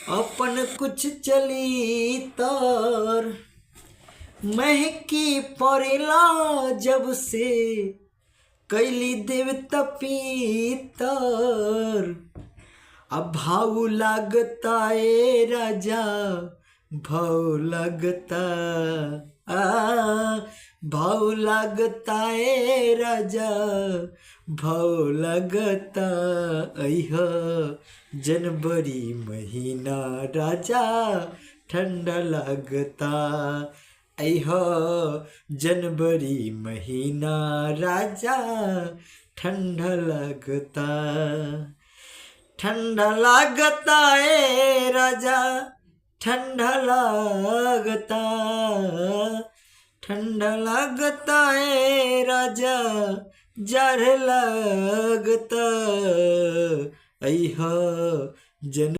अपन कुछ चली तार महकी पड़ेला जब से कैली देवता पीतर। अब भाव लागता ए राजा भाव लगता भाव लगता ए राजा भाव लगता। अह जनवरी महीना राजा ठंडा लगता। अह जनवरी महीना राजा ठंडा लगता। ठंडा लगता ए राजा ठंडा लगता। ठंडा लगता ए राजा जार लगता। अह जन